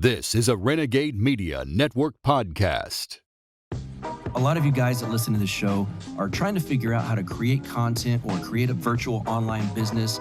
This is a Renegade Media Network podcast. A lot of you guys that listen to the show are trying to figure out how to create content or create a virtual online business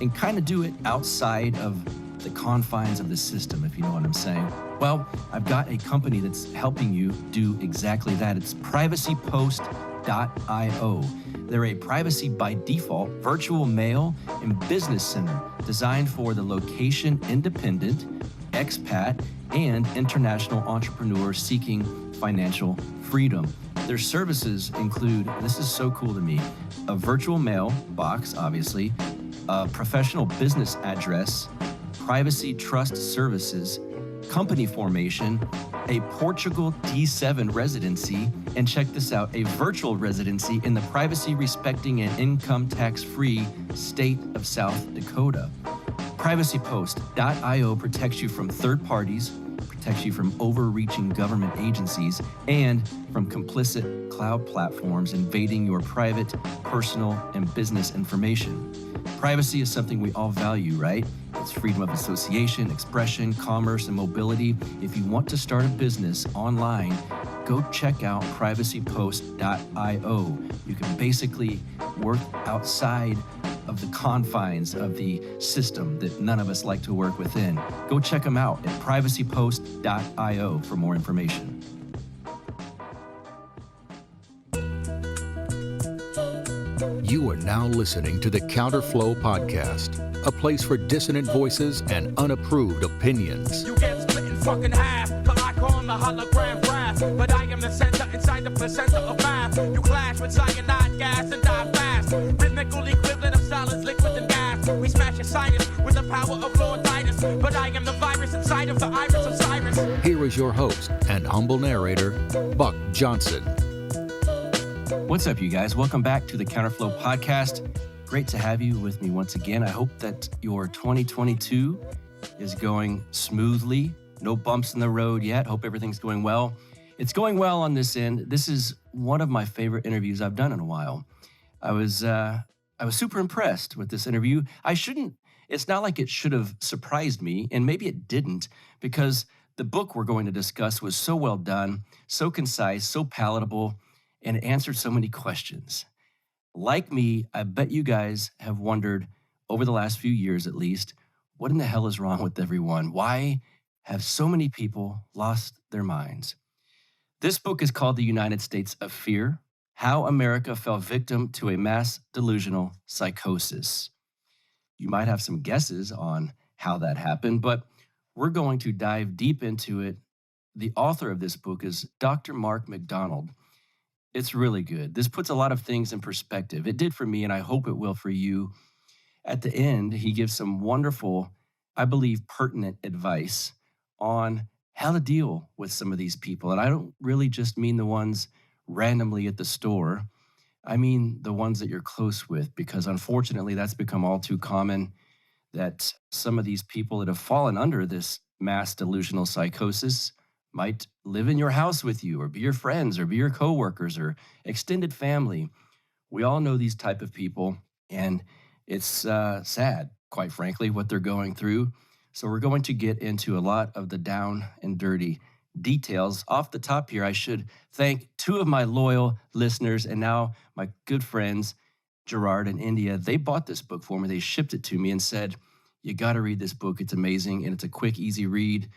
and kind of do it outside of the confines of the system, if you know what I'm saying. Well, I've got a company that's helping you do exactly that. It's privacypost.io. They're a privacy by default virtual mail and business center designed for the location independent, expat, and international entrepreneurs seeking financial freedom. Their services include, this is so cool to me, a virtual mail box, obviously, a professional business address, privacy trust services, company formation, a Portugal D7 residency, and check this out, a virtual residency in the privacy-respecting and income tax-free state of South Dakota. Privacypost.io protects you from third parties, protects you from overreaching government agencies, and from complicit cloud platforms invading your private, personal, and business information. Privacy is something we all value, right? It's freedom of association, expression, commerce, and mobility. If you want to start a business online, go check out privacypost.io. You can basically work outside of the confines of the system that none of us like to work within. Go check them out at privacypost.io for more information. You are now listening to the Counterflow Podcast, a place for dissonant voices and unapproved opinions. You get split in fucking half, the icon, the hologram graph, but I am the center inside the placenta of math. You clash with cyanide gas and die fast. Rhythmical equivalent of solids, liquid and gas. We smash your sinus with the power of Lord Titus, but I am the virus inside of the iris of Cyrus. Here is your host and humble narrator, Buck Johnson. What's up, you guys? Welcome back to the Counterflow Podcast. Great to have you with me once again. I hope that your 2022 is going smoothly. No bumps in the road yet. Hope everything's going well. It's going well on this end. This is one of my favorite interviews I've done in a while. I was super impressed with this interview. It's not like it should have surprised me, and maybe it didn't, because the book we're going to discuss was so well done, so concise, so palatable, and it answered so many questions. Like me, I bet you guys have wondered, over the last few years at least, what in the hell is wrong with everyone? Why have so many people lost their minds? This book is called The United States of Fear: How America Fell Victim to a Mass Delusional Psychosis. You might have some guesses on how that happened, but we're going to dive deep into it. The author of this book is Dr. Mark McDonald. It's really good. This puts a lot of things in perspective. It did for me, and I hope it will for you. At the end, he gives some wonderful, I believe, pertinent advice on how to deal with some of these people. And I don't really just mean the ones randomly at the store. I mean the ones that you're close with, because unfortunately, that's become all too common, that some of these people that have fallen under this mass delusional psychosis might live in your house with you, or be your friends, or be your coworkers, or extended family. We all know these type of people, and it's sad, quite frankly, what they're going through. So we're going to get into a lot of the down and dirty details. Off the top here, I should thank two of my loyal listeners, and now my good friends, Gerard and India. They bought this book for me. They shipped it to me and said, you got to read this book. It's amazing, and it's a quick, easy read.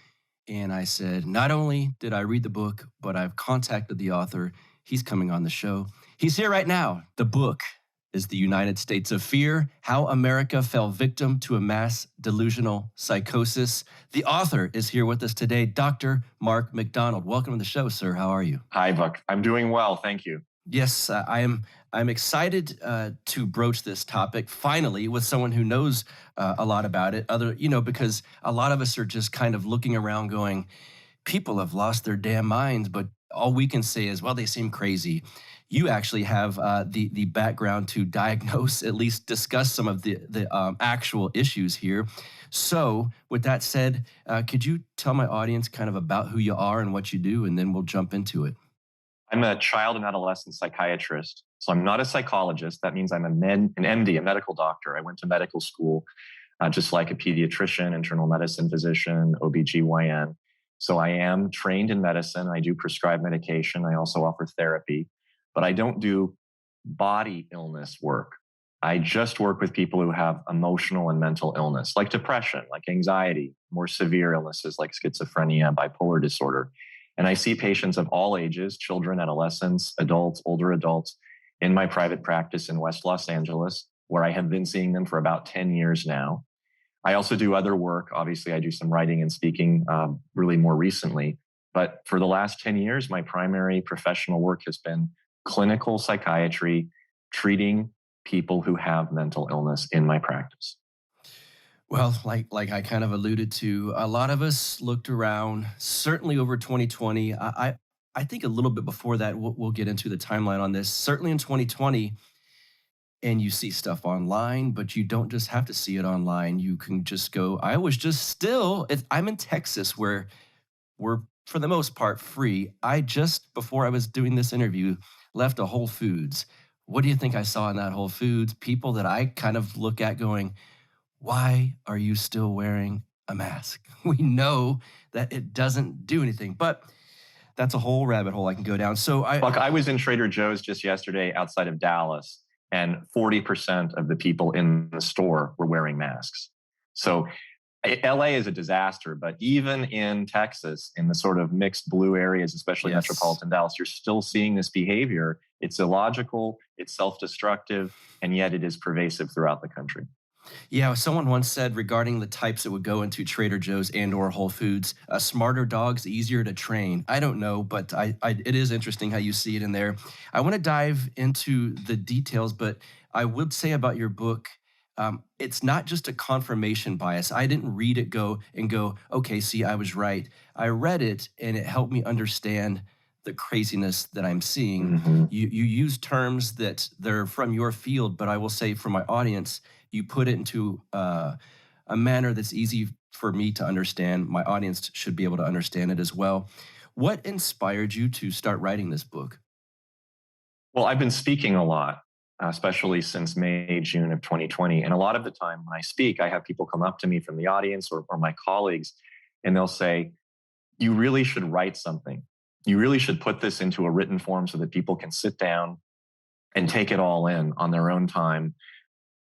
And I said, not only did I read the book, but I've contacted the author. He's coming on the show. He's here right now. The book is The United States of Fear: How America Fell Victim to a Mass Delusional Psychosis. The author is here with us today, Dr. Mark McDonald. Welcome to the show, sir. How are you? Hi, Buck. I'm doing well. Thank you. Yes, I'm excited to broach this topic finally with someone who knows a lot about it. Because a lot of us are just kind of looking around going, people have lost their damn minds, but all we can say is, well, they seem crazy. You actually have the background to diagnose, at least discuss some of the actual issues here. So with that said, could you tell my audience kind of about who you are and what you do, and then we'll jump into it. I'm a child and adolescent psychiatrist. So I'm not a psychologist. That means I'm an MD, a medical doctor. I went to medical school, just like a pediatrician, internal medicine physician, OBGYN. So I am trained in medicine. I do prescribe medication. I also offer therapy, but I don't do body illness work. I just work with people who have emotional and mental illness, like depression, like anxiety, more severe illnesses like schizophrenia, bipolar disorder. And I see patients of all ages, children, adolescents, adults, older adults, in my private practice in West Los Angeles, where I have been seeing them for about 10 years now. I also do other work. Obviously, I do some writing and speaking really more recently. But for the last 10 years, my primary professional work has been clinical psychiatry, treating people who have mental illness in my practice. Well, like I kind of alluded to, a lot of us looked around, certainly over 2020. I think a little bit before that, we'll get into the timeline on this. Certainly in 2020, and you see stuff online, but you don't just have to see it online. You can just go. I was just still, if I'm in Texas, where we're for the most part free. I just, before I was doing this interview, left a Whole Foods. What do you think I saw in that Whole Foods? People that I kind of look at going, why are you still wearing a mask? We know that it doesn't do anything, but that's a whole rabbit hole I can go down. So Look, I was in Trader Joe's just yesterday outside of Dallas, and 40% of the people in the store were wearing masks. So LA is a disaster, but even in Texas, in the sort of mixed blue areas, especially Yes. metropolitan Dallas, you're still seeing this behavior. It's illogical, it's self-destructive, and yet it is pervasive throughout the country. Yeah, someone once said regarding the types that would go into Trader Joe's and or Whole Foods, smarter dogs, easier to train. I don't know, but it is interesting how you see it in there. I want to dive into the details, but I would say about your book, it's not just a confirmation bias. I didn't read it go, okay, see, I was right. I read it and it helped me understand the craziness that I'm seeing. Mm-hmm. You use terms that they're from your field, but I will say for my audience, you put it into a manner that's easy for me to understand. My audience should be able to understand it as well. What inspired you to start writing this book? Well, I've been speaking a lot, especially since May, June of 2020. And a lot of the time when I speak, I have people come up to me from the audience or my colleagues, and they'll say, you really should write something. You really should put this into a written form so that people can sit down and take it all in on their own time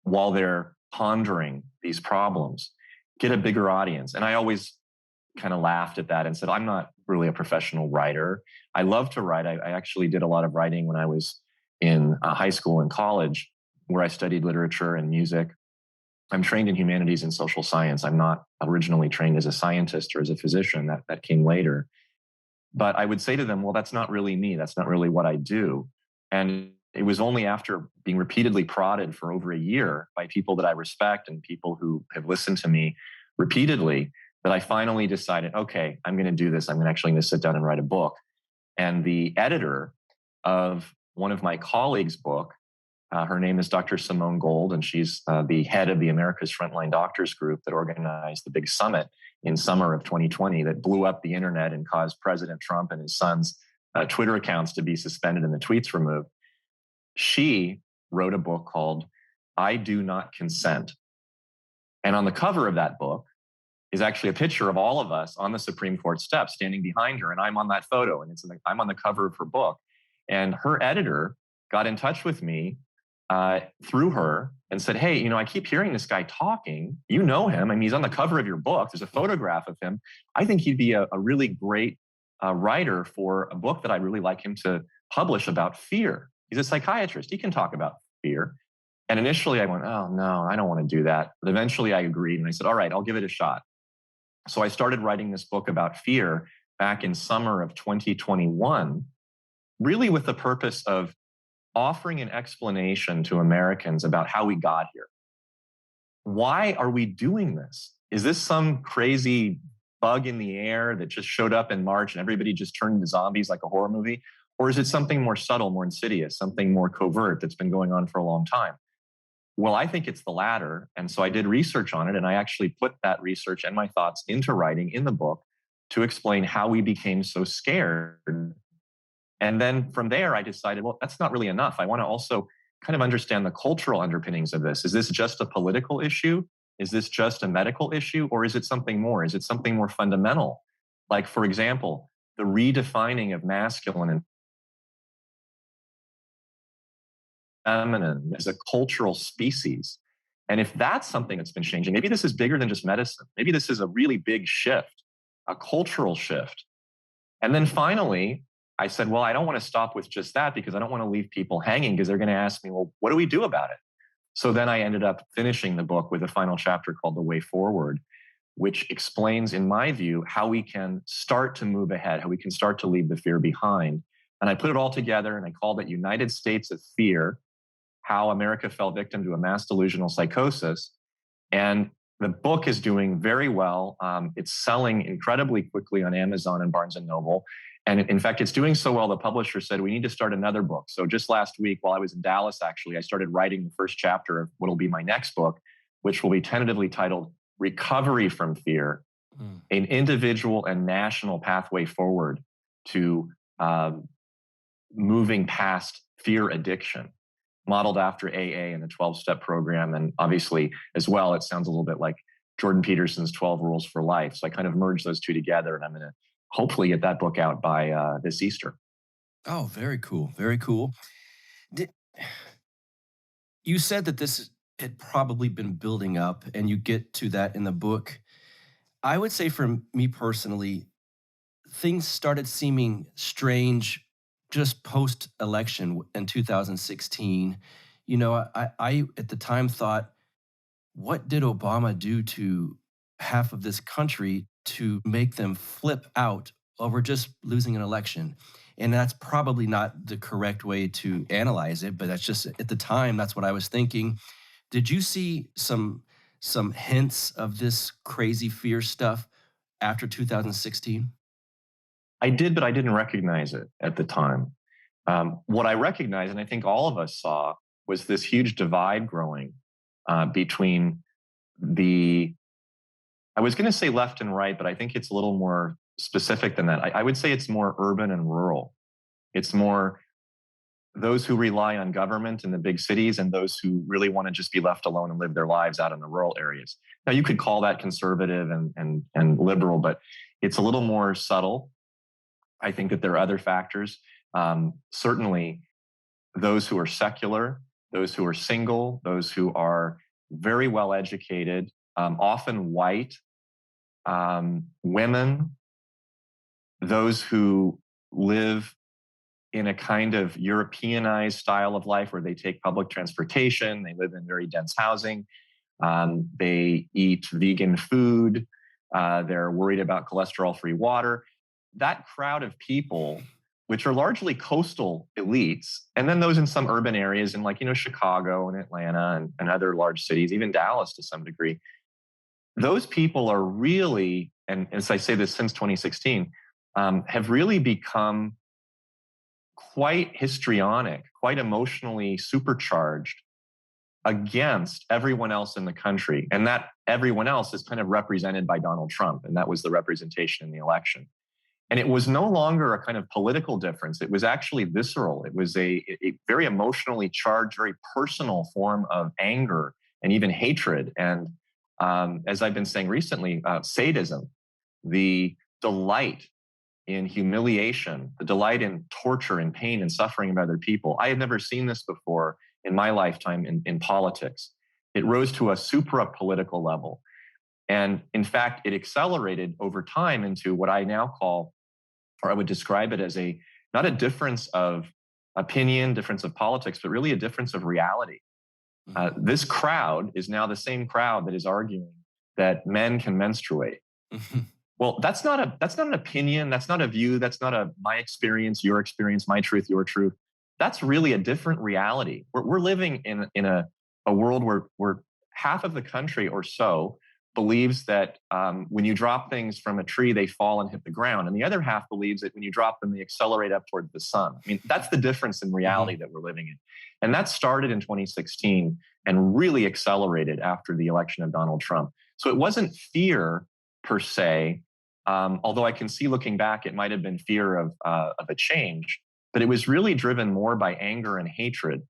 while they're pondering these problems, get a bigger audience. And I always kind of laughed at that and said, I'm not really a professional writer. I love to write. I actually did a lot of writing when I was in high school and college, where I studied literature and music. I'm trained in humanities and social science. I'm not originally trained as a scientist or as a physician. That came later. But I would say to them, well, that's not really me. That's not really what I do. And it was only after being repeatedly prodded for over a year by people that I respect and people who have listened to me repeatedly that I finally decided, okay, I'm going to do this. I'm actually going to sit down and write a book. And the editor of one of my colleagues' book, her name is Dr. Simone Gold, and she's the head of the America's Frontline Doctors Group that organized the big summit in summer of 2020 that blew up the internet and caused President Trump and his son's Twitter accounts to be suspended and the tweets removed. She wrote a book called I Do Not Consent. And on the cover of that book is actually a picture of all of us on the Supreme Court steps standing behind her. And I'm on that photo, and I'm on the cover of her book. And her editor got in touch with me through her and said, hey, I keep hearing this guy talking. You know him. I mean, he's on the cover of your book. There's a photograph of him. I think he'd be a really great writer for a book that I'd really like him to publish about fear. He's a psychiatrist. He can talk about fear. And initially I went, oh, no, I don't want to do that. But eventually I agreed. And I said, all right, I'll give it a shot. So I started writing this book about fear back in summer of 2021, really with the purpose of offering an explanation to Americans about how we got here. Why are we doing this? Is this some crazy bug in the air that just showed up in March and everybody just turned into zombies like a horror movie? Or is it something more subtle, more insidious, something more covert that's been going on for a long time? Well, I think it's the latter. And so I did research on it, and I actually put that research and my thoughts into writing in the book to explain how we became so scared. And then from there, I decided, well, that's not really enough. I want to also kind of understand the cultural underpinnings of this. Is this just a political issue? Is this just a medical issue? Or is it something more? Is it something more fundamental Like, for example, the redefining of masculine and feminine as a cultural species. And if that's something that's been changing, maybe this is bigger than just medicine. Maybe this is a really big shift, a cultural shift. And then finally, I said, well, I don't want to stop with just that because I don't want to leave people hanging because they're going to ask me, well, what do we do about it? So then I ended up finishing the book with a final chapter called The Way Forward, which explains, in my view, how we can start to move ahead, how we can start to leave the fear behind. And I put it all together and I called it United States of Fear, How America Fell Victim to a Mass Delusional Psychosis. And the book is doing very well. It's selling incredibly quickly on Amazon and Barnes and Noble. And in fact, it's doing so well, the publisher said, we need to start another book. So just last week, while I was in Dallas, actually, I started writing the first chapter of what will be my next book, which will be tentatively titled Recovery from Fear, an individual and national pathway forward to moving past fear addiction, modeled after AA and the 12-step program. And obviously, as well, it sounds a little bit like Jordan Peterson's 12 Rules for Life. So I kind of merged those two together, and I'm going to hopefully get that book out by this Easter. Oh, very cool. Very cool. You said that this had probably been building up, and you get to that in the book. I would say for me personally, things started seeming strange just post-election in 2016. You know, I at the time thought, what did Obama do to half of this country to make them flip out over just losing an election? And that's probably not the correct way to analyze it, but that's just, at the time, that's what I was thinking. Did you see some hints of this crazy fear stuff after 2016? I did, but I didn't recognize it at the time. What I recognized, and I think all of us saw, was this huge divide growing between I was going to say left and right, but I think it's a little more specific than that. I would say it's more urban and rural. It's more those who rely on government in the big cities and those who really want to just be left alone and live their lives out in the rural areas. Now, you could call that conservative and liberal, but it's a little more subtle. I think that there are other factors. Certainly, those who are secular, those who are single, those who are very well educated, often white, women, those who live in a kind of Europeanized style of life where they take public transportation, they live in very dense housing, they eat vegan food, they're worried about cholesterol-free water. That crowd of people, which are largely coastal elites, and then those in some urban areas in Chicago and Atlanta and other large cities, even Dallas to some degree, those people are really, and as I say this since 2016, have really become quite histrionic, quite emotionally supercharged against everyone else in the country. And that everyone else is kind of represented by Donald Trump. And that was the representation in the election. And it was no longer a kind of political difference. It was actually visceral. It was a very emotionally charged, very personal form of anger and even hatred. And as I've been saying recently, sadism, the delight in humiliation, the delight in torture and pain and suffering of other people. I had never seen this before in my lifetime in politics. It rose to a supra-political level. And in fact, it accelerated over time into what I now call, or I would describe it as not a difference of opinion, difference of politics, but really a difference of reality. This crowd is now the same crowd that is arguing that men can menstruate. Well, that's not an opinion. That's not a view. That's not my experience, your experience, my truth, your truth. That's really a different reality. We're living in a world where half of the country or so believes that when you drop things from a tree, they fall and hit the ground. And the other half believes that when you drop them, they accelerate up towards the sun. I mean, that's the difference in reality that we're living in. And that started in 2016 and really accelerated after the election of Donald Trump. So it wasn't fear per se, although I can see looking back, it might have been fear of a change, but it was really driven more by anger and hatred.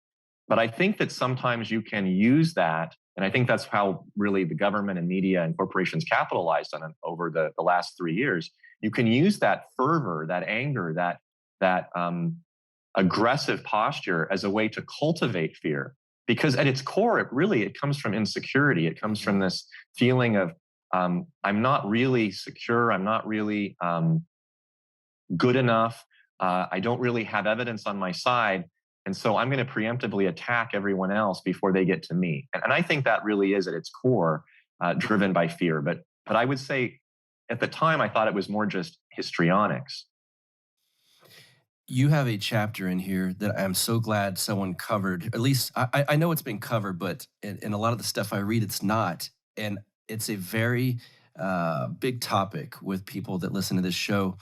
But I think that sometimes you can use that, and I think that's how really the government and media and corporations capitalized on it over the last 3 years. you can use that fervor, that anger, that aggressive posture as a way to cultivate fear. Because at its core, it comes from insecurity. It comes from this feeling of, I'm not really secure. I'm not really good enough. I don't really have evidence on my side. And so I'm going to preemptively attack everyone else before they get to me. And I think that really is at its core driven by fear. But I would say at the time, I thought it was more just histrionics. You have a chapter in here that I'm so glad someone covered. At least I know it's been covered, but in a lot of the stuff I read, it's not. And it's a very big topic with people that listen to this show.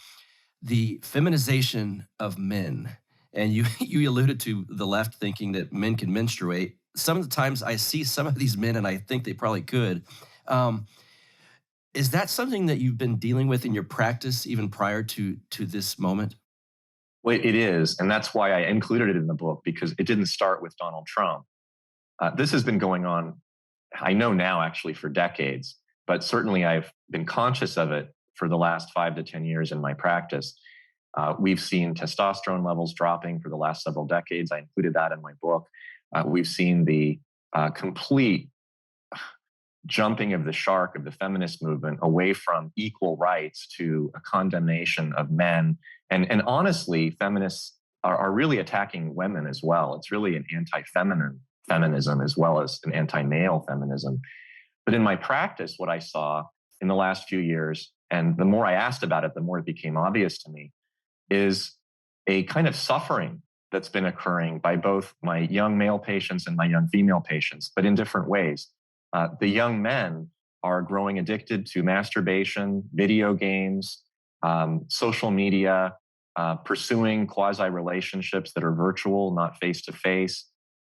The feminization of men. And you alluded to the left thinking that men can menstruate. Some of the times I see some of these men and I think they probably could. Is that something that you've been dealing with in your practice even prior to this moment? Well, it is. And that's why I included it in the book, because it didn't start with Donald Trump. This has been going on, I know now actually for decades, but certainly I've been conscious of it for the last 5 to 10 years in my practice. We've seen testosterone levels dropping for the last several decades. I included that in my book. We've seen the complete jumping of the shark of the feminist movement away from equal rights to a condemnation of men. And honestly, feminists are really attacking women as well. It's really an anti-feminine feminism as well as an anti-male feminism. But in my practice, what I saw in the last few years, and the more I asked about it, the more it became obvious to me, is a kind of suffering that's been occurring by both my young male patients and my young female patients, but in different ways. The young men are growing addicted to masturbation, video games, social media, pursuing quasi-relationships that are virtual, not face-to-face,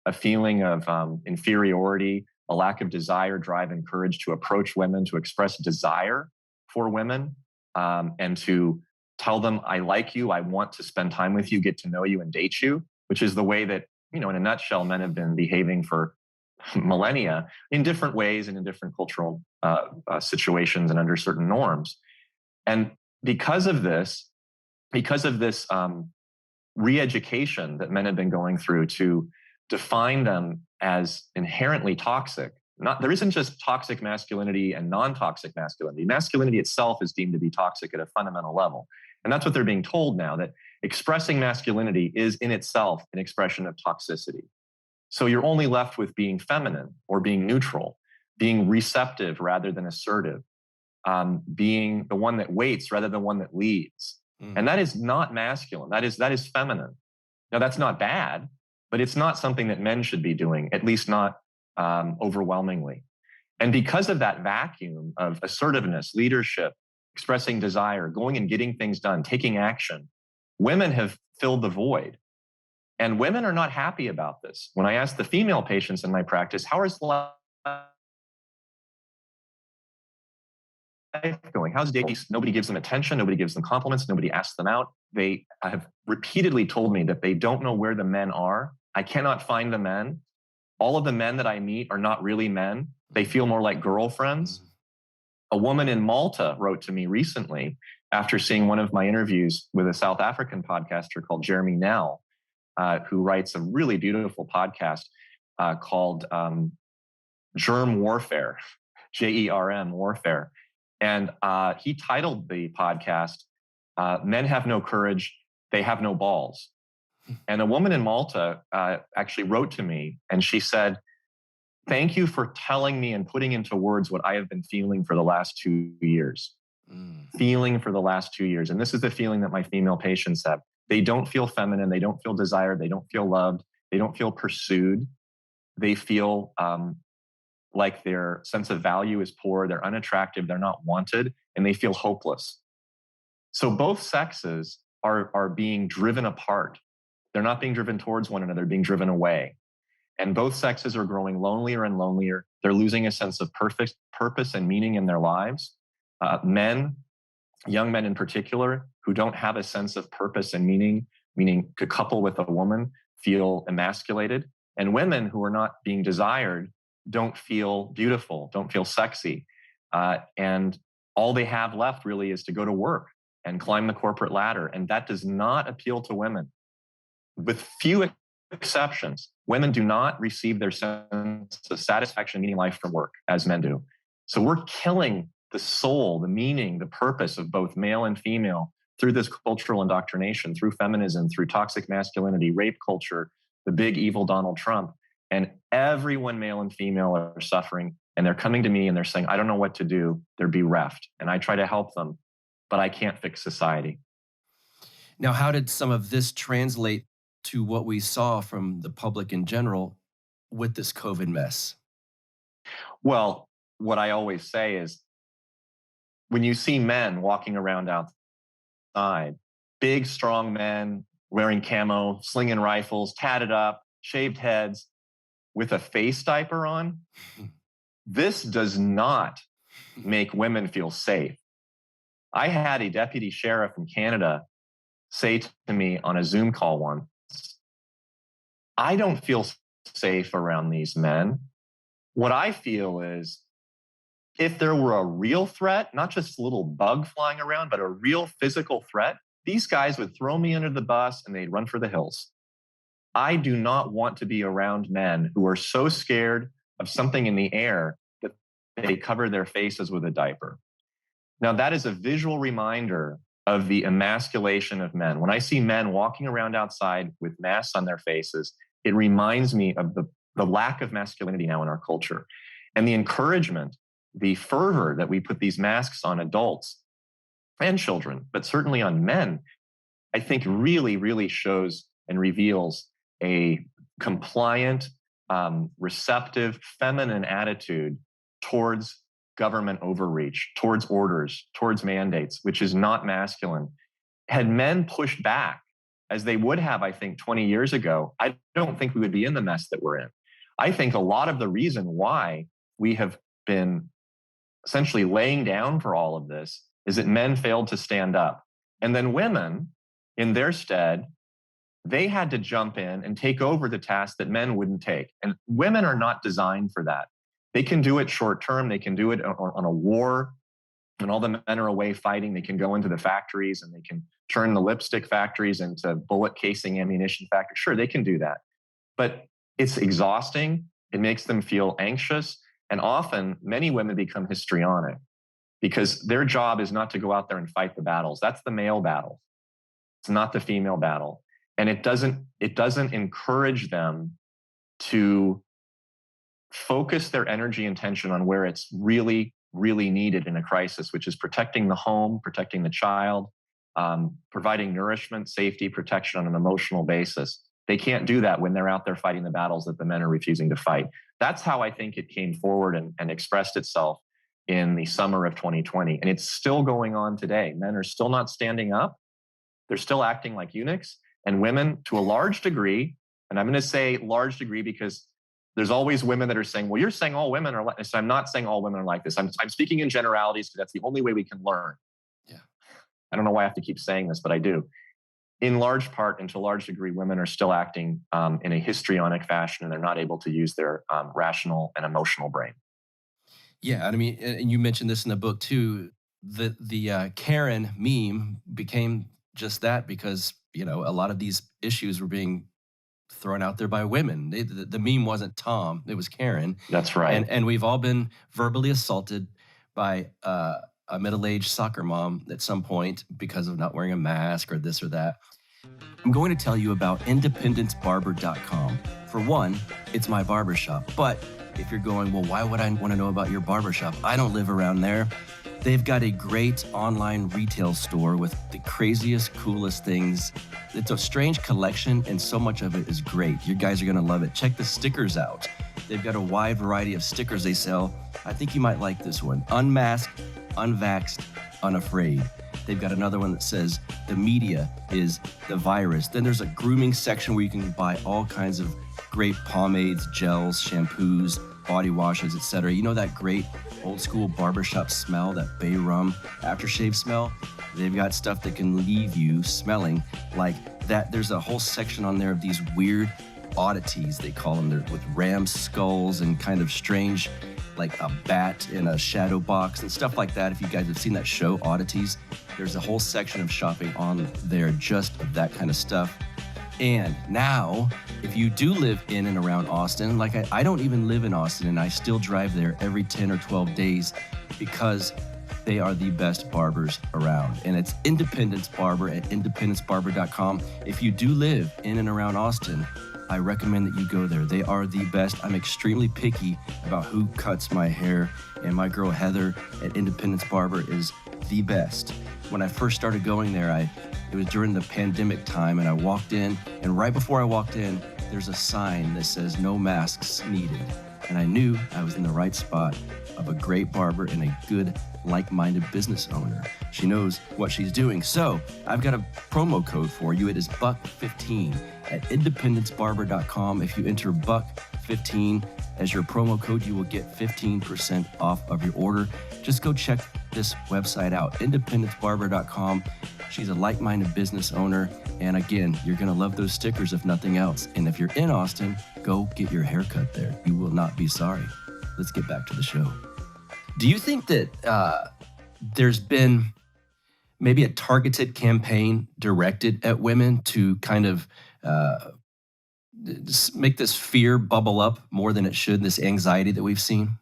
a feeling of inferiority, a lack of desire, drive, and courage to approach women, to express desire for women, and to tell them, I like you, I want to spend time with you, get to know you, and date you, which is the way that, in a nutshell, men have been behaving for millennia in different ways and in different cultural situations and under certain norms. And because of this re-education that men have been going through to define them as inherently toxic, there isn't just toxic masculinity and non-toxic masculinity. Masculinity itself is deemed to be toxic at a fundamental level. And that's what they're being told now, that expressing masculinity is in itself an expression of toxicity. So you're only left with being feminine or being neutral, being receptive rather than assertive, being the one that waits rather than one that leads. And that is not masculine. That is feminine. Now, that's not bad, but it's not something that men should be doing, at least not overwhelmingly. And because of that vacuum of assertiveness, leadership, expressing desire, going and getting things done, taking action, women have filled the void. And women are not happy about this. When I ask the female patients in my practice, how is life going? How's dating? Nobody gives them attention. Nobody gives them compliments. Nobody asks them out. They have repeatedly told me that they don't know where the men are. I cannot find the men. All of the men that I meet are not really men. They feel more like girlfriends. A woman in Malta wrote to me recently after seeing one of my interviews with a South African podcaster called Jeremy Nell, who writes a really beautiful podcast called Germ Warfare, J-E-R-M, Warfare. And he titled the podcast, Men Have No Courage, They Have No Balls. And a woman in Malta actually wrote to me and she said, thank you for telling me and putting into words what I have been feeling for the last 2 years. Feeling for the last 2 years. And this is the feeling that my female patients have. They don't feel feminine. They don't feel desired. They don't feel loved. They don't feel pursued. They feel like their sense of value is poor. They're unattractive. They're not wanted. And they feel hopeless. So both sexes are being driven apart. They're not being driven towards one another, being driven away. And both sexes are growing lonelier and lonelier. They're losing a sense of purpose and meaning in their lives. Men, young men in particular, who don't have a sense of purpose and meaning to couple with a woman, feel emasculated. And women who are not being desired don't feel beautiful, don't feel sexy. And all they have left really is to go to work and climb the corporate ladder. And that does not appeal to women. With few exceptions, women do not receive their sense of satisfaction and meaning in life from work as men do. So we're killing the soul, the meaning, the purpose of both male and female through this cultural indoctrination, through feminism, through toxic masculinity, rape culture, the big evil Donald Trump. And everyone, male and female, are suffering. And they're coming to me and they're saying, I don't know what to do. They're bereft. And I try to help them, but I can't fix society. Now, how did some of this translate to what we saw from the public in general with this COVID mess? Well, what I always say is when you see men walking around outside, big, strong men wearing camo, slinging rifles, tatted up, shaved heads, with a face diaper on, this does not make women feel safe. I had a deputy sheriff in Canada say to me on a Zoom call once, I don't feel safe around these men. What I feel is if there were a real threat, not just a little bug flying around, but a real physical threat, these guys would throw me under the bus and they'd run for the hills. I do not want to be around men who are so scared of something in the air that they cover their faces with a diaper. Now, that is a visual reminder of the emasculation of men. When I see men walking around outside with masks on their faces, it reminds me of the lack of masculinity now in our culture. And the encouragement, the fervor that we put these masks on adults and children, but certainly on men, I think really, really shows and reveals a compliant, receptive, feminine attitude towards government overreach, towards orders, towards mandates, which is not masculine. Had men pushed back, as they would have, I think, 20 years ago, I don't think we would be in the mess that we're in. I think a lot of the reason why we have been essentially laying down for all of this is that men failed to stand up. And then women, in their stead, they had to jump in and take over the task that men wouldn't take. And women are not designed for that. They can do it short term. They can do it on a war. When all the men are away fighting, they can go into the factories and they can turn the lipstick factories into bullet casing ammunition factories. Sure, they can do that. But it's exhausting. It makes them feel anxious. And often, many women become histrionic because their job is not to go out there and fight the battles. That's the male battle. It's not the female battle. And it doesn't encourage them to focus their energy and attention on where it's really, really needed in a crisis, which is protecting the home, protecting the child, providing nourishment, safety, protection on an emotional basis. They can't do that when they're out there fighting the battles that the men are refusing to fight. That's how I think it came forward and expressed itself in the summer of 2020. And it's still going on today. Men are still not standing up. They're still acting like eunuchs. And women, to a large degree, and I'm going to say large degree because there's always women that are saying, well, you're saying all women are like this. I'm not saying all women are like this. I'm speaking in generalities because that's the only way we can learn. Yeah. I don't know why I have to keep saying this, but I do. In large part and to a large degree, women are still acting in a histrionic fashion and they're not able to use their rational and emotional brain. Yeah, I mean, and you mentioned this in the book too. The Karen meme became just that because, you know, a lot of these issues were being thrown out there by women. The meme wasn't Tom, it was Karen. That's right. And we've all been verbally assaulted by a middle-aged soccer mom at some point because of not wearing a mask or this or that. I'm going to tell you about independencebarber.com. For one, it's my barbershop. But if you're going, well, why would I want to know about your barbershop? I don't live around there. They've got a great online retail store with the craziest, coolest things. It's a strange collection, and so much of it is great. You guys are going to love it. Check the stickers out. They've got a wide variety of stickers they sell. I think you might like this one. Unmasked, unvaxxed, unafraid. They've got another one that says the media is the virus. Then there's a grooming section where you can buy all kinds of great pomades, gels, shampoos, body washes, etc. You know that great old school barbershop smell, that bay rum aftershave smell? They've got stuff that can leave you smelling like that. There's a whole section on there of these weird oddities, they call them. They're with ram skulls and kind of strange like a bat in a shadow box and stuff like that. If you guys have seen that show, Oddities, there's a whole section of shopping on there just of that kind of stuff. And now, if you do live in and around Austin, like I don't even live in Austin, and I still drive there every 10 or 12 days because they are the best barbers around. And it's Independence Barber at independencebarber.com. If you do live in and around Austin, I recommend that you go there. They are the best. I'm extremely picky about who cuts my hair, and my girl Heather at Independence Barber is the best. When I first started going there, it was during the pandemic time, and I walked in, and right before I walked in, there's a sign that says no masks needed. And I knew I was in the right spot of a great barber and a good, like-minded business owner. She knows what she's doing. So I've got a promo code for you. It is BUCK15 at independencebarber.com. If you enter BUCK15 as your promo code, you will get 15% off of your order. Just go check this website out, independencebarber.com. She's a like-minded business owner. And again, you're going to love those stickers if nothing else. And if you're in Austin, go get your haircut there. You will not be sorry. Let's get back to the show. Do you think that there's been maybe a targeted campaign directed at women to kind of make this fear bubble up more than it should, this anxiety that we've seen?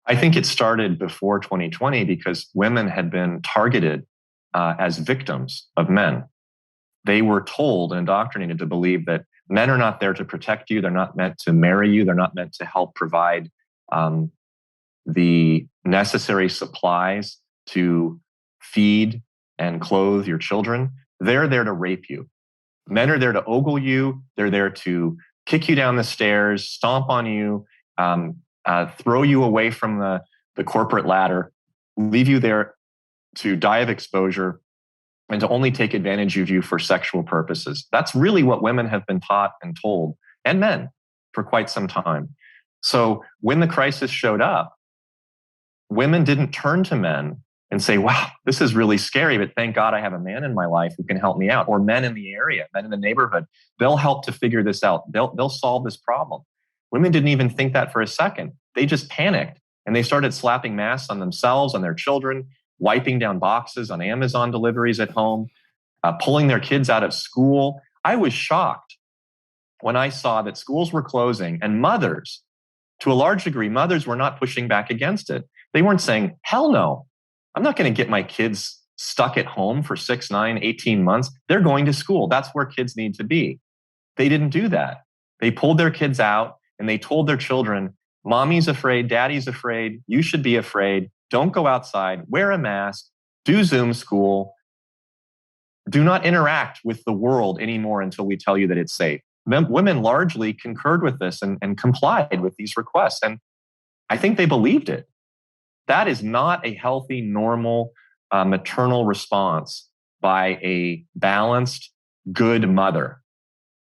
I think it started before 2020 because women had been targeted as victims of men. They were told and indoctrinated to believe that men are not there to protect you. They're not meant to marry you. They're not meant to help provide the necessary supplies to feed and clothe your children. They're there to rape you. Men are there to ogle you. They're there to kick you down the stairs, stomp on you, throw you away from the corporate ladder, leave you there to die of exposure, and to only take advantage of you for sexual purposes. That's really what women have been taught and told, and men, for quite some time. So when the crisis showed up, women didn't turn to men and say, wow, this is really scary, but thank God I have a man in my life who can help me out, or men in the area, men in the neighborhood. They'll help to figure this out. They'll solve this problem. Women didn't even think that for a second. They just panicked, and they started slapping masks on themselves, on their children, wiping down boxes on Amazon deliveries at home, pulling their kids out of school. I was shocked when I saw that schools were closing, and mothers, to a large degree, mothers were not pushing back against it. They weren't saying, hell no, I'm not going to get my kids stuck at home for 6, 9, 18 months. They're going to school. That's where kids need to be. They didn't do that. They pulled their kids out and they told their children, mommy's afraid, daddy's afraid, you should be afraid. Don't go outside, wear a mask, do Zoom school. Do not interact with the world anymore until we tell you that it's safe. Women largely concurred with this and complied with these requests. And I think they believed it. That is not a healthy, normal, maternal response by a balanced, good mother.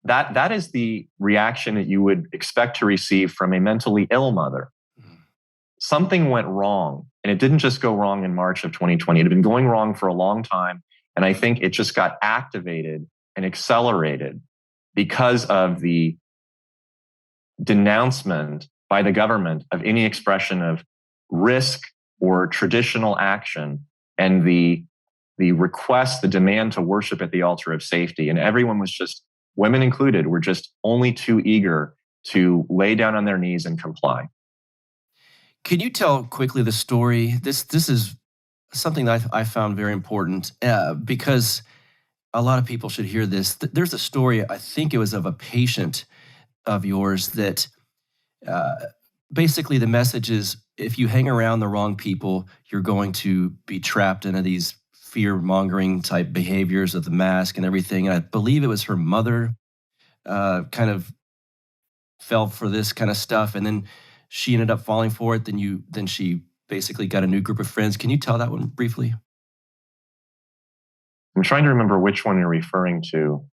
That is the reaction that you would expect to receive from a mentally ill mother. Something went wrong, and it didn't just go wrong in March of 2020. It had been going wrong for a long time, and I think it just got activated and accelerated because of the denouncement by the government of any expression of risk or traditional action, and the request, the demand to worship at the altar of safety. And everyone was just, women included, were just only too eager to lay down on their knees and comply. Can you tell quickly the story? This is something that I found very important because a lot of people should hear this. There's a story, I think it was of a patient of yours that basically the message is, if you hang around the wrong people, you're going to be trapped into these fear-mongering type behaviors of the mask and everything. And I believe it was her mother kind of fell for this kind of stuff, and then she ended up falling for it. Then she basically got a new group of friends. Can you tell that one briefly? I'm trying to remember which one you're referring to.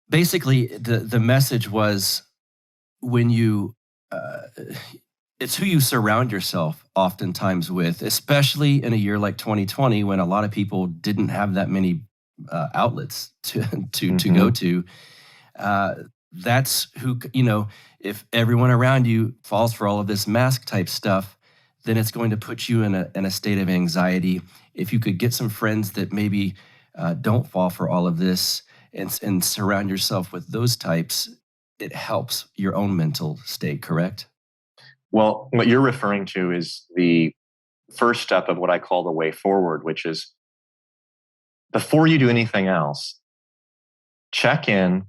Basically, the message was, when you, it's who you surround yourself oftentimes with, especially in a year like 2020, when a lot of people didn't have that many outlets to go to. that's who, if everyone around you falls for all of this mask type stuff, then it's going to put you in a state of anxiety. If you could get some friends that maybe don't fall for all of this and surround yourself with those types, it helps your own mental state, correct? Well, what you're referring to is the first step of what I call the way forward, which is before you do anything else, check in,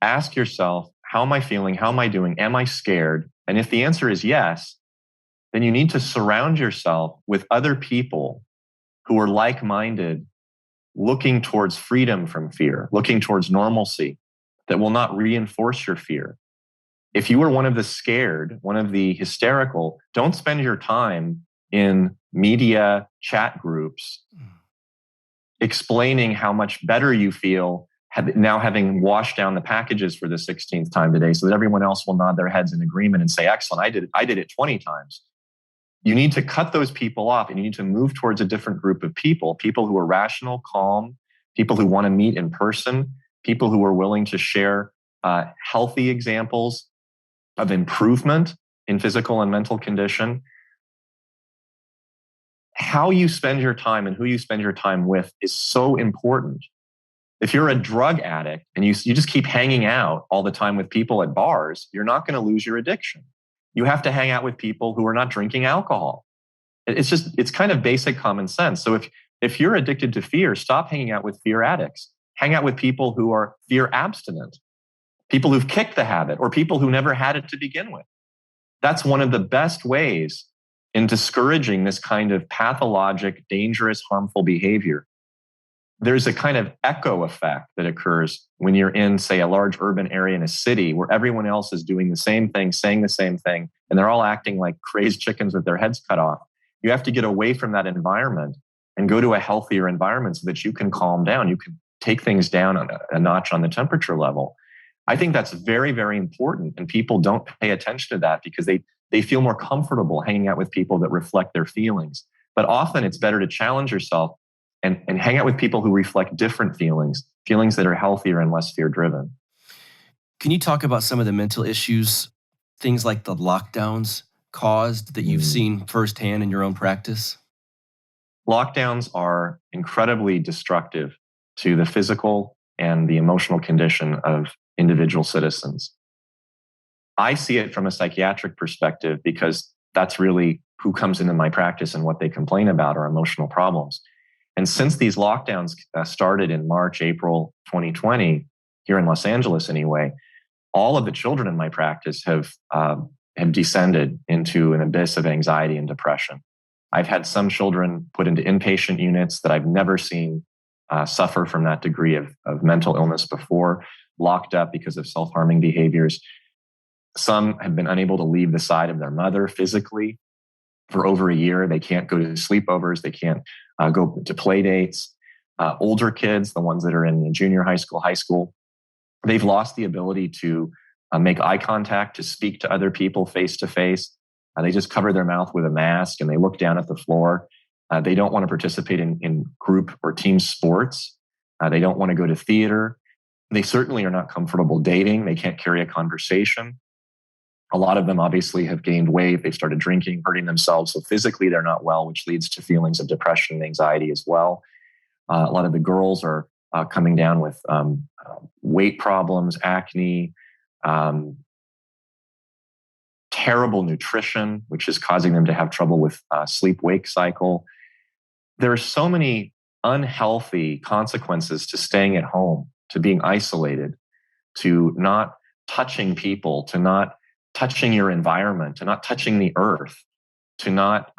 ask yourself, how am I feeling? How am I doing? Am I scared? And if the answer is yes, then you need to surround yourself with other people who are like-minded, looking towards freedom from fear, looking towards normalcy that will not reinforce your fear. If you are one of the scared, one of the hysterical, don't spend your time in media chat groups explaining how much better you feel now having washed down the packages for the 16th time today so that everyone else will nod their heads in agreement and say, excellent, I did it 20 times. You need to cut those people off and you need to move towards a different group of people who are rational, calm, people who want to meet in person, people who are willing to share healthy examples of improvement in physical and mental condition. How you spend your time and who you spend your time with is so important. If you're a drug addict and you just keep hanging out all the time with people at bars, you're not going to lose your addiction. You have to hang out with people who are not drinking alcohol. It's kind of basic common sense. So if you're addicted to fear, stop hanging out with fear addicts. Hang out with people who are fear abstinent, people who've kicked the habit or people who never had it to begin with. That's one of the best ways in discouraging this kind of pathologic, dangerous, harmful behavior. There's a kind of echo effect that occurs when you're in, say, a large urban area in a city where everyone else is doing the same thing, saying the same thing, and they're all acting like crazed chickens with their heads cut off. You have to get away from that environment and go to a healthier environment so that you can calm down. You can take things down a notch on the temperature level. I think that's very, very important. And people don't pay attention to that because they feel more comfortable hanging out with people that reflect their feelings. But often it's better to challenge yourself and hang out with people who reflect different feelings that are healthier and less fear-driven. Can you talk about some of the mental issues, things like the lockdowns caused that you've seen firsthand in your own practice? Lockdowns are incredibly destructive to the physical and the emotional condition of individual citizens. I see it from a psychiatric perspective because that's really who comes into my practice and what they complain about are emotional problems. And since these lockdowns started in March, April 2020, here in Los Angeles anyway, all of the children in my practice have descended into an abyss of anxiety and depression. I've had some children put into inpatient units that I've never seen suffer from that degree of mental illness before, locked up because of self-harming behaviors. Some have been unable to leave the side of their mother physically for over a year. They can't go to sleepovers. They can't go to play dates. Older kids, the ones that are in junior high school, they've lost the ability to make eye contact, to speak to other people face to face. They just cover their mouth with a mask and they look down at the floor. They don't want to participate in group or team sports. They don't want to go to theater. They certainly are not comfortable dating. They can't carry a conversation. A lot of them obviously have gained weight. They've started drinking, hurting themselves. So physically, they're not well, which leads to feelings of depression and anxiety as well. A lot of the girls are coming down with weight problems, acne, terrible nutrition, which is causing them to have trouble with sleep-wake cycle. There are so many unhealthy consequences to staying at home, to being isolated, to not touching people, to not touching your environment, to not touching the earth, to not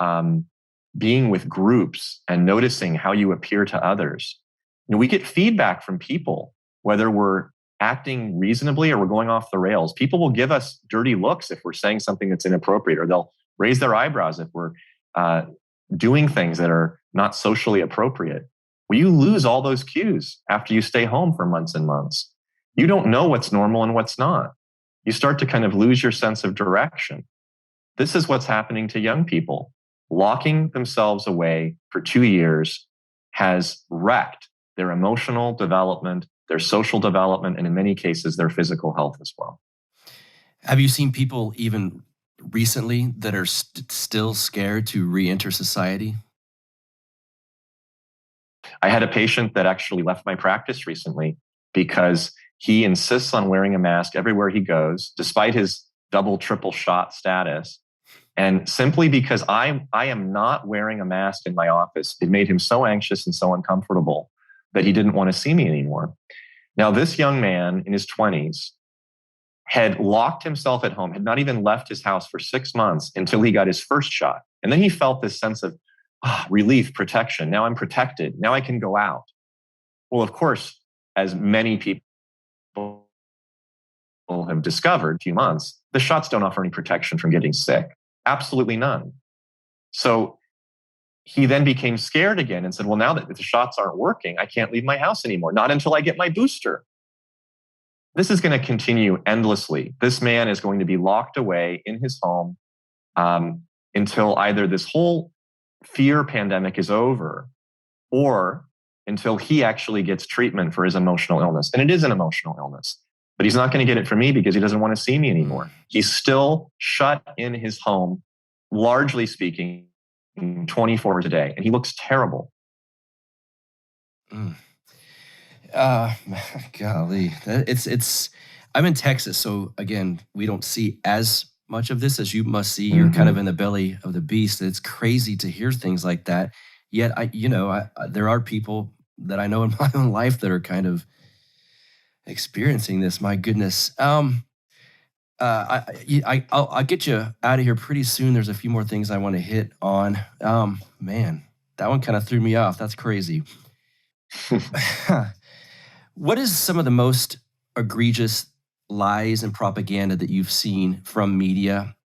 being with groups and noticing how you appear to others. We get feedback from people, whether we're acting reasonably or we're going off the rails. People will give us dirty looks if we're saying something that's inappropriate, or they'll raise their eyebrows if we're doing things that are not socially appropriate. Well, you lose all those cues after you stay home for months and months. You don't know what's normal and what's not. You start to kind of lose your sense of direction. This is what's happening to young people. Locking themselves away for 2 years has wrecked their emotional development, their social development, and in many cases, their physical health as well. Have you seen people even recently that are still scared to re-enter society? I had a patient that actually left my practice recently because he insists on wearing a mask everywhere he goes, despite his double, triple shot status. And simply because I am not wearing a mask in my office, it made him so anxious and so uncomfortable that he didn't want to see me anymore. Now, this young man in his 20s had locked himself at home, had not even left his house for 6 months until he got his first shot. And then he felt this sense of relief, protection. Now I'm protected. Now I can go out. Well, of course, as many people have discovered in a few months, the shots don't offer any protection from getting sick. Absolutely none. So he then became scared again and said, well, now that the shots aren't working, I can't leave my house anymore. Not until I get my booster. This is going to continue endlessly. This man is going to be locked away in his home until either this whole fear pandemic is over or until he actually gets treatment for his emotional illness. And it is an emotional illness, but he's not going to get it from me because he doesn't want to see me anymore. He's still shut in his home, largely speaking, 24 hours a day, and he looks terrible. Golly, it's. I'm in Texas, so again, we don't see as much of this as you must see. You're kind of in the belly of the beast. It's crazy to hear things like that. Yet, there are people that I know in my own life that are kind of experiencing this. My goodness. I'll get you out of here pretty soon. There's a few more things I want to hit on. Man, that one kind of threw me off. That's crazy. What is some of the most egregious lies and propaganda that you've seen from media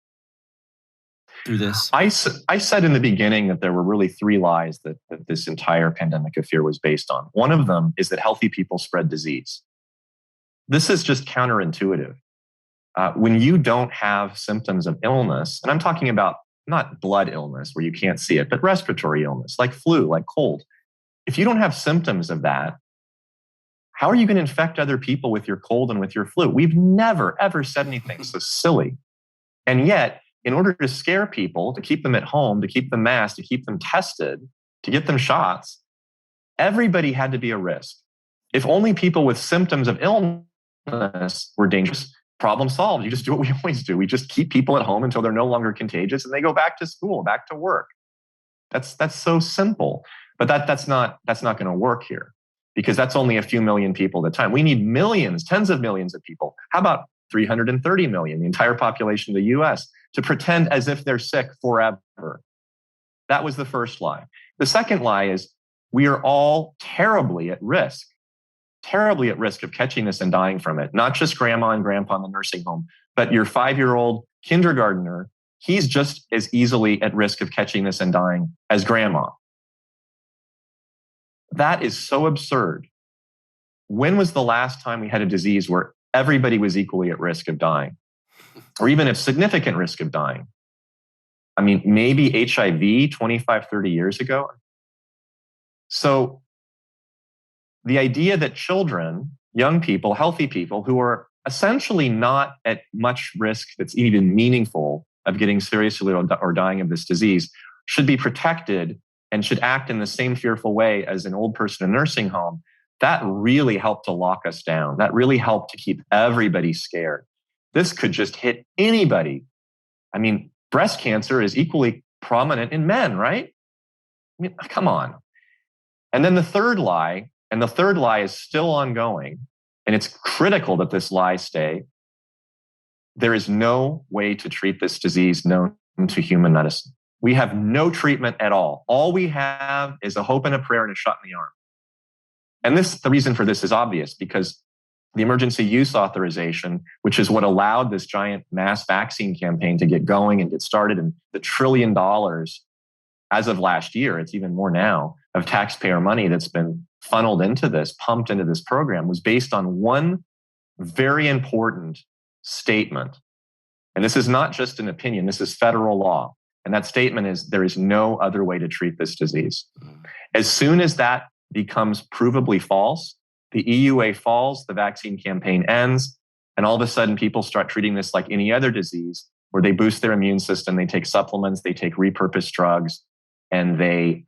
through this? I said in the beginning that there were really 3 lies that this entire pandemic of fear was based on. One of them is that healthy people spread disease. This is just counterintuitive. When you don't have symptoms of illness, and I'm talking about not blood illness where you can't see it, but respiratory illness like flu, like cold. If you don't have symptoms of that, how are you going to infect other people with your cold and with your flu? We've never, ever said anything so silly. And yet, in order to scare people, to keep them at home, to keep them masked, to keep them tested, to get them shots, everybody had to be a risk. If only people with symptoms of illness were dangerous, problem solved. You just do what we always do. We just keep people at home until they're no longer contagious and they go back to school, back to work. That's so simple. But that's not going to work here because that's only a few million people at a time. We need millions, tens of millions of people. How about 330 million, the entire population of the US, to pretend as if they're sick forever? That was the first lie. The second lie is we are all terribly at risk of catching this and dying from it. Not just grandma and grandpa in the nursing home, but your 5-year-old kindergartner, he's just as easily at risk of catching this and dying as grandma. That is so absurd. When was the last time we had a disease where everybody was equally at risk of dying, or even at significant risk of dying? I mean, maybe HIV 25, 30 years ago. So the idea that children, young people, healthy people who are essentially not at much risk that's even meaningful of getting seriously or dying of this disease should be protected and should act in the same fearful way as an old person in a nursing home, that really helped to lock us down. That really helped to keep everybody scared. This could just hit anybody. I mean, breast cancer is equally prominent in men, right? I mean, come on. And then the third lie is still ongoing, and it's critical that this lie stay. There is no way to treat this disease known to human medicine. We have no treatment at all. All we have is a hope and a prayer and a shot in the arm. And the reason for this is obvious because the emergency use authorization, which is what allowed this giant mass vaccine campaign to get going and get started, and the $1 trillion as of last year, it's even more now, of taxpayer money that's been funneled into this, pumped into this program, was based on one very important statement. And this is not just an opinion, this is federal law. And that statement is there is no other way to treat this disease. As soon as that becomes provably false, the EUA falls, the vaccine campaign ends, and all of a sudden people start treating this like any other disease where they boost their immune system, they take supplements, they take repurposed drugs, and they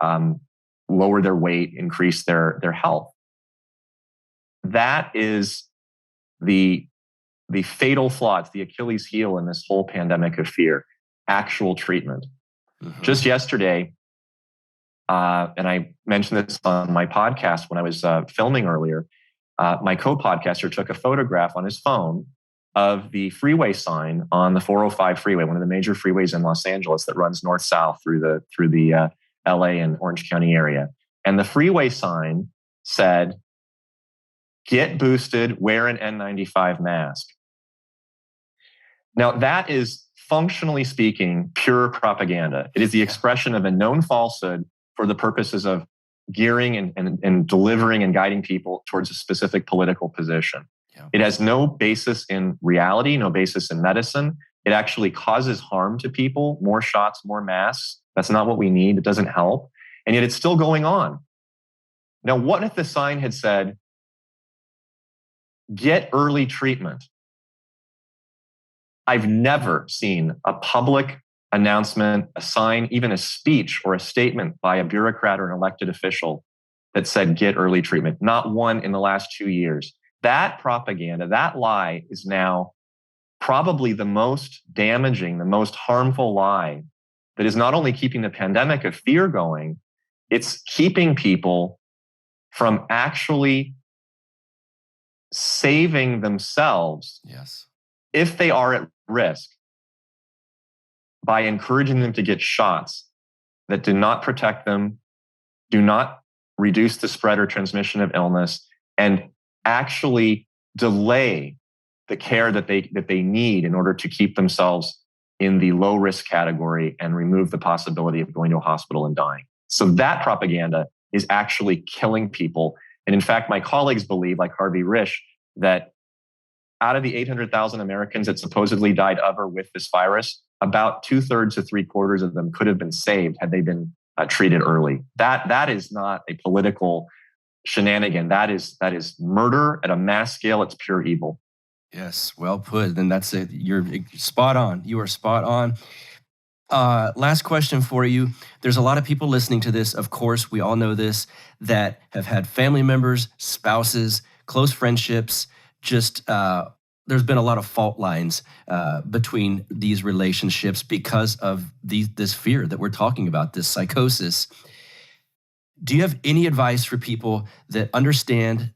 lower their weight, increase their health. That is the fatal flaw. It's the Achilles heel in this whole pandemic of fear, actual treatment. Mm-hmm. Just yesterday, and I mentioned this on my podcast when I was filming earlier, my co-podcaster took a photograph on his phone of the freeway sign on the 405 freeway, one of the major freeways in Los Angeles that runs north-south through the LA and Orange County area. And the freeway sign said, "Get boosted, wear an N95 mask." Now, that is, functionally speaking, pure propaganda. It is the expression of a known falsehood for the purposes of gearing and delivering and guiding people towards a specific political position. Yeah. It has no basis in reality, no basis in medicine. It actually causes harm to people, more shots, more masks. That's not what we need. It doesn't help. And yet it's still going on. Now, what if the sign had said, "Get early treatment"? I've never seen a public announcement, a sign, even a speech or a statement by a bureaucrat or an elected official that said, "Get early treatment." Not one in the last 2 years. That propaganda, that lie is now probably the most damaging, the most harmful lie that is not only keeping the pandemic of fear going, it's keeping people from actually saving themselves, yes, if they are at risk, by encouraging them to get shots that do not protect them, do not reduce the spread or transmission of illness, and actually delay the care that they need in order to keep themselves in the low risk category and remove the possibility of going to a hospital and dying. So that propaganda is actually killing people. And in fact, my colleagues believe, like Harvey Risch, that out of the 800,000 Americans that supposedly died of or with this virus, about 2/3 to 3/4 of them could have been saved had they been treated early. That is not a political shenanigan. That is murder at a mass scale. It's pure evil. Yes, well put. And that's it. You're spot on. You are spot on. Last question for you. There's a lot of people listening to this, of course, we all know this, that have had family members, spouses, close friendships, just there's been a lot of fault lines between these relationships because of this fear that we're talking about, this psychosis. Do you have any advice for people that understand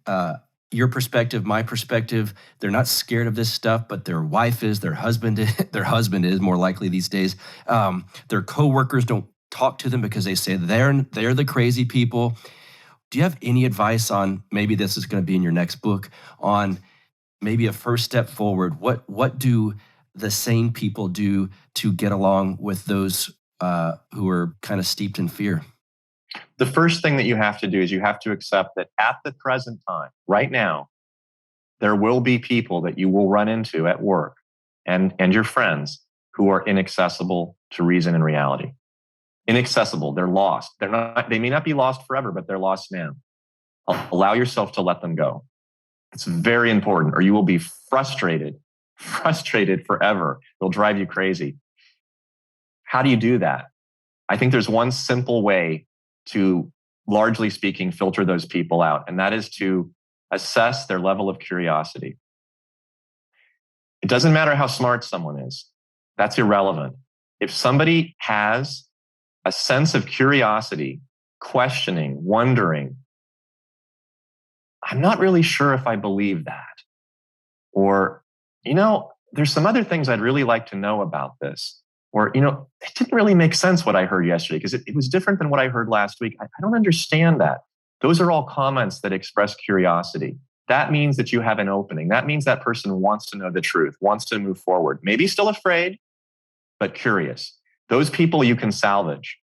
your perspective, my perspective? They're not scared of this stuff, but their wife is, their husband is more likely these days. Their coworkers don't talk to them because they say they're the crazy people. Do you have any advice on, maybe this is going to be in your next book, on maybe a first step forward? What do the sane people do to get along with those who are kind of steeped in fear? The first thing that you have to do is you have to accept that at the present time, right now, there will be people that you will run into at work and your friends who are inaccessible to reason and reality. Inaccessible. They're lost. They may not be lost forever, but they're lost now. Allow yourself to let them go. It's very important, or you will be frustrated forever. It'll drive you crazy. How do you do that? I think there's one simple way to, largely speaking, filter those people out, and that is to assess their level of curiosity. It doesn't matter how smart someone is. That's irrelevant. If somebody has a sense of curiosity, questioning, wondering, I'm not really sure if I believe that. Or, there's some other things I'd really like to know about this. Or, it didn't really make sense what I heard yesterday because it was different than what I heard last week. I don't understand that. Those are all comments that express curiosity. That means that you have an opening. That means that person wants to know the truth, wants to move forward. Maybe still afraid, but curious. Those people you can salvage.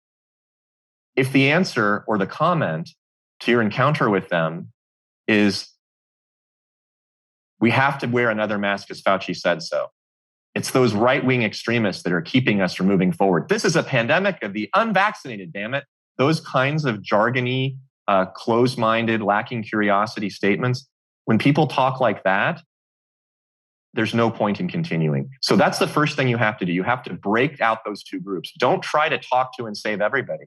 If the answer or the comment to your encounter with them is, we have to wear another mask because Fauci said so, it's those right-wing extremists that are keeping us from moving forward. This is a pandemic of the unvaccinated, damn it. Those kinds of jargony, closed-minded, lacking curiosity statements, When people talk like that, there's no point in continuing. So that's the first thing you have to do. You have to break out those two groups. Don't try to talk to and save everybody.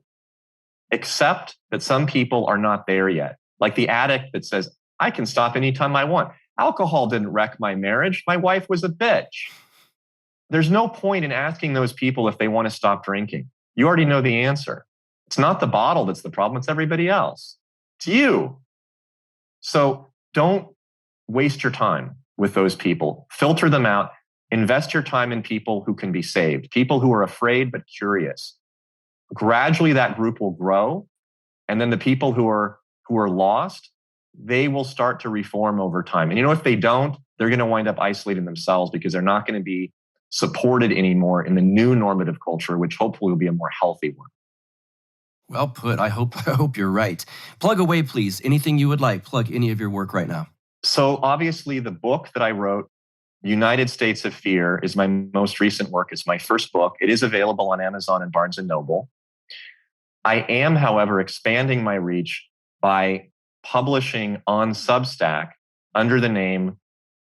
Accept that some people are not there yet. Like the addict that says, I can stop anytime I want. Alcohol didn't wreck my marriage. My wife was a bitch. There's no point in asking those people if they want to stop drinking. You already know the answer. It's not the bottle that's the problem. It's everybody else. It's you. So don't waste your time with those people. Filter them out. Invest your time in people who can be saved, people who are afraid but curious. Gradually, that group will grow. And then the people who are lost, they will start to reform over time. And if they don't, they're going to wind up isolating themselves because they're not going to be supported anymore in the new normative culture, which hopefully will be a more healthy one. Well put. I hope you're right. Plug away, please. Anything you would like. Plug any of your work right now. So obviously the book that I wrote, United States of Fear, is my most recent work. It's my first book. It is available on Amazon and Barnes & Noble. I am, however, expanding my reach by publishing on Substack under the name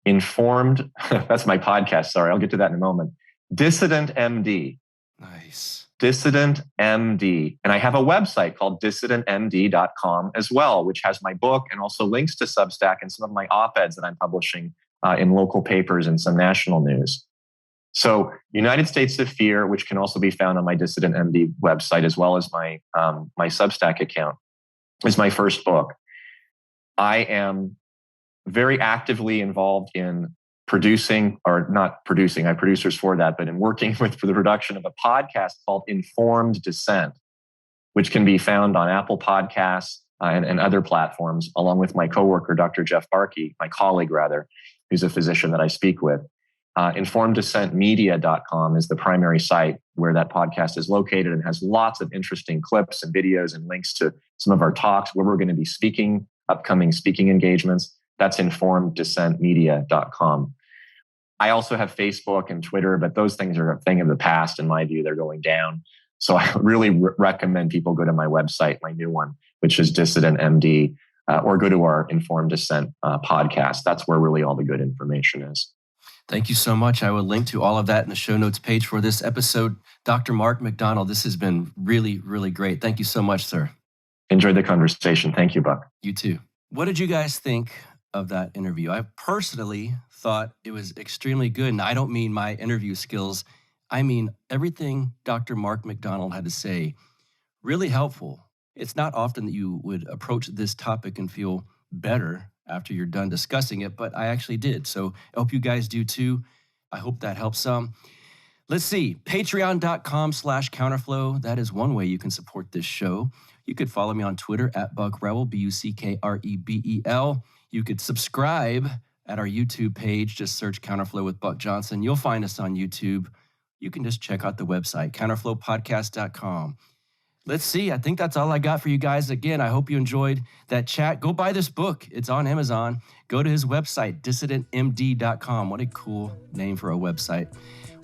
Informed, that's my podcast, sorry, I'll get to that in a moment, Dissident MD. Nice. Dissident MD. And I have a website called dissidentmd.com as well, which has my book and also links to Substack and some of my op-eds that I'm publishing in local papers and some national news. So United States of Fear, which can also be found on my Dissident MD website, as well as my Substack account, is my first book. I am very actively involved in producing, or not producing, I have producers for that, but in working for the production of a podcast called Informed Dissent, which can be found on Apple Podcasts and other platforms, along with my coworker, Dr. Jeff Barkey, my colleague rather, who's a physician that I speak with. InformedDissentMedia.com is the primary site where that podcast is located and has lots of interesting clips and videos and links to some of our talks, where we're going to be speaking, upcoming speaking engagements. That's InformedDissentMedia.com. I also have Facebook and Twitter, but those things are a thing of the past. In my view, they're going down. So I really recommend people go to my website, my new one, which is Dissident MD, or go to our Informed Dissent podcast. That's where really all the good information is. Thank you so much. I will link to all of that in the show notes page for this episode. Dr. Mark McDonald, this has been really, really great. Thank you so much, sir. Enjoyed the conversation. Thank you, Buck. You too. What did you guys think of that interview? I personally thought it was extremely good. And I don't mean my interview skills. I mean everything Dr. Mark McDonald had to say. Really helpful. It's not often that you would approach this topic and feel better after you're done discussing it, but I actually did. So I hope you guys do too. I hope that helps some. Let's see, patreon.com/counterflow. That is one way you can support this show. You could follow me on Twitter at Buck Rebel, BuckRebel. You could subscribe at our YouTube page. Just search Counterflow with Buck Johnson. You'll find us on YouTube. You can just check out the website, counterflowpodcast.com. Let's see. I think that's all I got for you guys. Again, I hope you enjoyed that chat. Go buy this book. It's on Amazon. Go to his website, dissidentmd.com. What a cool name for a website.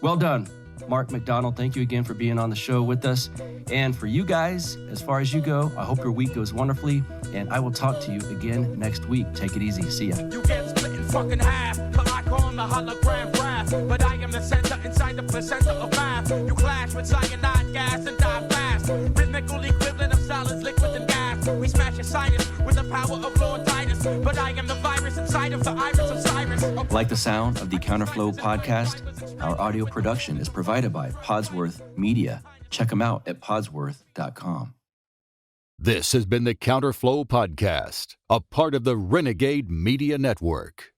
Well done, Mark McDonald. Thank you again for being on the show with us. And for you guys, as far as you go, I hope your week goes wonderfully. And I will talk to you again next week. Take it easy. See ya. You get split in fucking half, but I call him the hologram brass. But I am the center inside the placenta of math. You clash with cyanide gas and die fast. Rhythmical equivalent of solids, liquid and gas. We smash your sinus with the power of Lord Titus. But I am the virus inside of the iris of Cyrus. Like the sound of the Counterflow podcast? Our audio production is provided by Podsworth Media. Check them out at podsworth.com. This has been the Counterflow Podcast, a part of the Renegade Media Network.